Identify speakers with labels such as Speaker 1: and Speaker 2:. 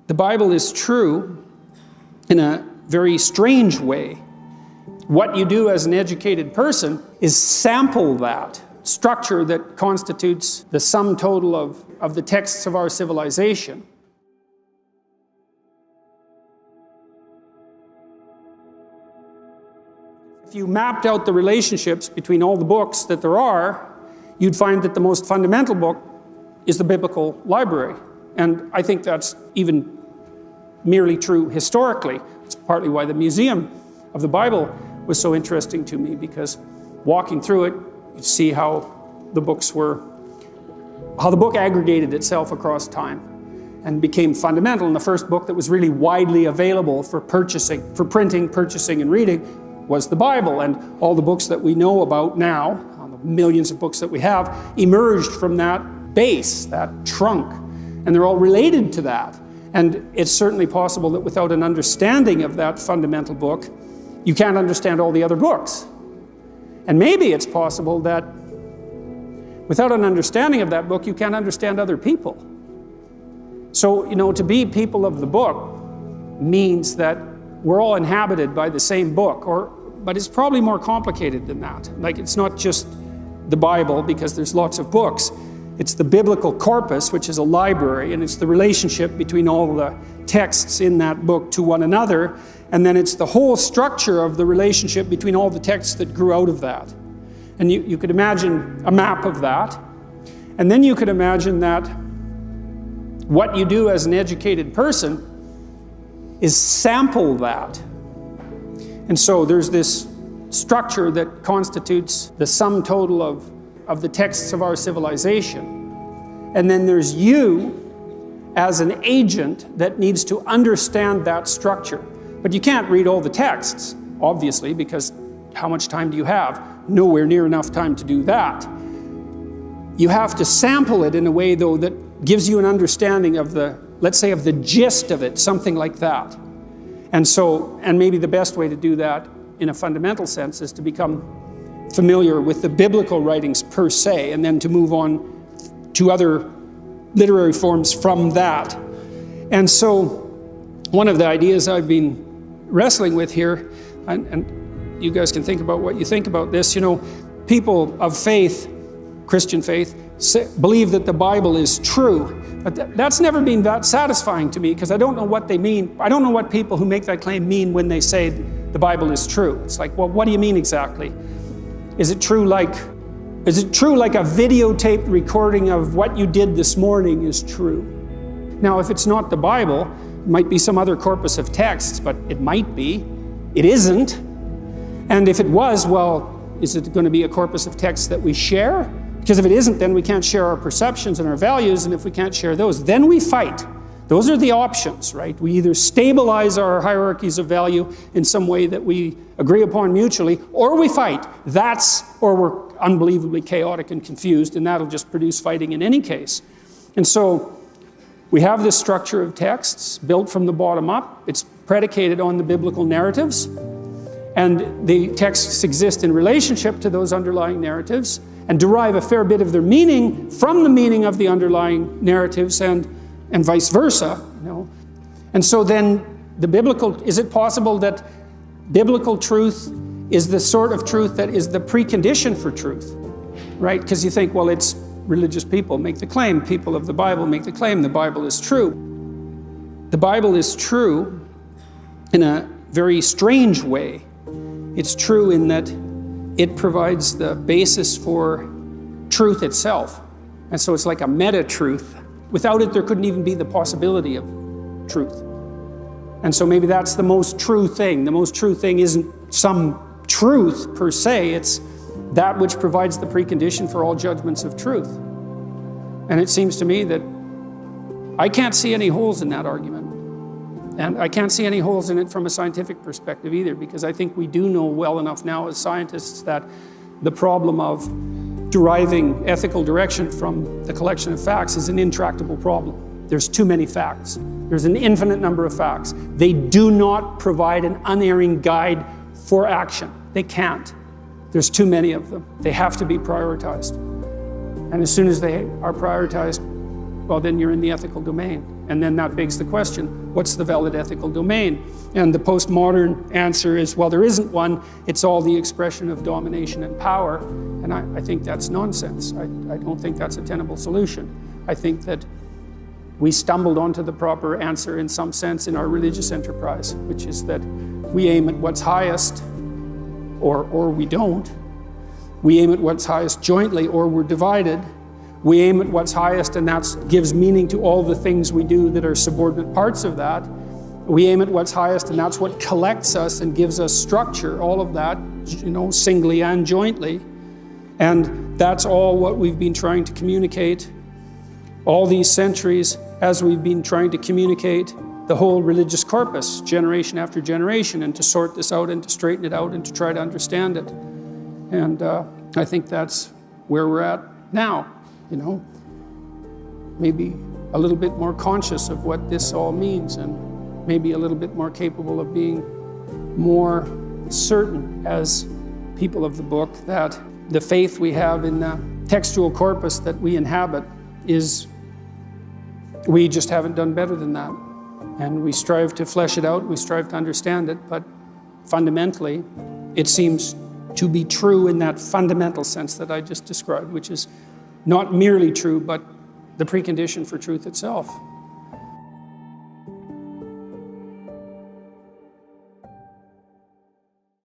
Speaker 1: The Bible is true in a very strange way. What you do as an educated person is sample that structure that constitutes the sum total of the texts of our civilization. If you mapped out the relationships between all the books that there are, you'd find that the most fundamental book is the biblical library. And I think that's even merely true historically. It's partly why the Museum of the Bible was so interesting to me, because walking through it, you see how the book aggregated itself across time and became fundamental. And the first book that was really widely available for printing, purchasing, and reading was the Bible. And all the books that we know about now, the millions of books that we have, emerged from that base, that trunk. And they're all related to that. And it's certainly possible that without an understanding of that fundamental book, you can't understand all the other books. And maybe it's possible that without an understanding of that book, you can't understand other people. So, to be people of the book means that we're all inhabited by the same book, but it's probably more complicated than that. Like, it's not just the Bible, because there's lots of books. It's the biblical corpus, which is a library, and it's the relationship between all the texts in that book to one another, and then it's the whole structure of the relationship between all the texts that grew out of that. And you could imagine a map of that, and then you could imagine that what you do as an educated person is sample that. And so there's this structure that constitutes the sum total of the texts of our civilization. And then there's you as an agent that needs to understand that structure. But you can't read all the texts, obviously, because how much time do you have? Nowhere near enough time to do that. You have to sample it in a way, though, that gives you an understanding of let's say, of the gist of it, something like that. And maybe the best way to do that in a fundamental sense is to become familiar with the biblical writings per se, and then to move on to other literary forms from that. And so one of the ideas I've been wrestling with here, and you guys can think about what you think about this, people of faith, Christian faith, believe that the Bible is true. But that's never been that satisfying to me, because I don't know what they mean. I don't know what people who make that claim mean when they say the Bible is true. It's like, well, what do you mean exactly? Is it true like a videotaped recording of what you did this morning is true? Now, if it's not the Bible, it might be some other corpus of texts, but it might be. It isn't. And if it was, well, is it going to be a corpus of texts that we share? Because if it isn't, then we can't share our perceptions and our values, and if we can't share those, then we fight. Those are the options, right? We either stabilize our hierarchies of value in some way that we agree upon mutually, or we fight. Or we're unbelievably chaotic and confused, and that'll just produce fighting in any case. And so we have this structure of texts built from the bottom up. It's predicated on the biblical narratives, and the texts exist in relationship to those underlying narratives and derive a fair bit of their meaning from the meaning of the underlying narratives, and vice versa. And so then is it possible that biblical truth is the sort of truth that is the precondition for truth, right? Because you think, well, it's religious people make the claim, people of the Bible make the claim, the Bible is true. The Bible is true in a very strange way. It's true in that it provides the basis for truth itself. And so it's like a meta-truth. Without it, there couldn't even be the possibility of truth. And so maybe that's the most true thing. The most true thing isn't some truth per se, it's that which provides the precondition for all judgments of truth. And it seems to me that I can't see any holes in that argument. And I can't see any holes in it from a scientific perspective either, because I think we do know well enough now as scientists that the problem of deriving ethical direction from the collection of facts is an intractable problem. There's too many facts. There's an infinite number of facts. They do not provide an unerring guide for action. They can't. There's too many of them. They have to be prioritized. And as soon as they are prioritized, well, then you're in the ethical domain. And then that begs the question, what's the valid ethical domain? And the postmodern answer is, well, there isn't one. It's all the expression of domination and power. And I think that's nonsense. I don't think that's a tenable solution. I think that we stumbled onto the proper answer in some sense in our religious enterprise, which is that we aim at what's highest, or we don't. We aim at what's highest jointly, or we're divided. We aim at what's highest, and that gives meaning to all the things we do that are subordinate parts of that. We aim at what's highest, and that's what collects us and gives us structure, all of that, singly and jointly. And that's all what we've been trying to communicate all these centuries as we've been trying to communicate the whole religious corpus, generation after generation, and to sort this out and to straighten it out and to try to understand it. And I think that's where we're at now. Maybe a little bit more conscious of what this all means, and maybe a little bit more capable of being more certain as people of the book that the faith we have in the textual corpus that we inhabit we just haven't done better than that. And we strive to flesh it out, we strive to understand it, but fundamentally, it seems to be true in that fundamental sense that I just described, which is not merely true, but the precondition for truth itself.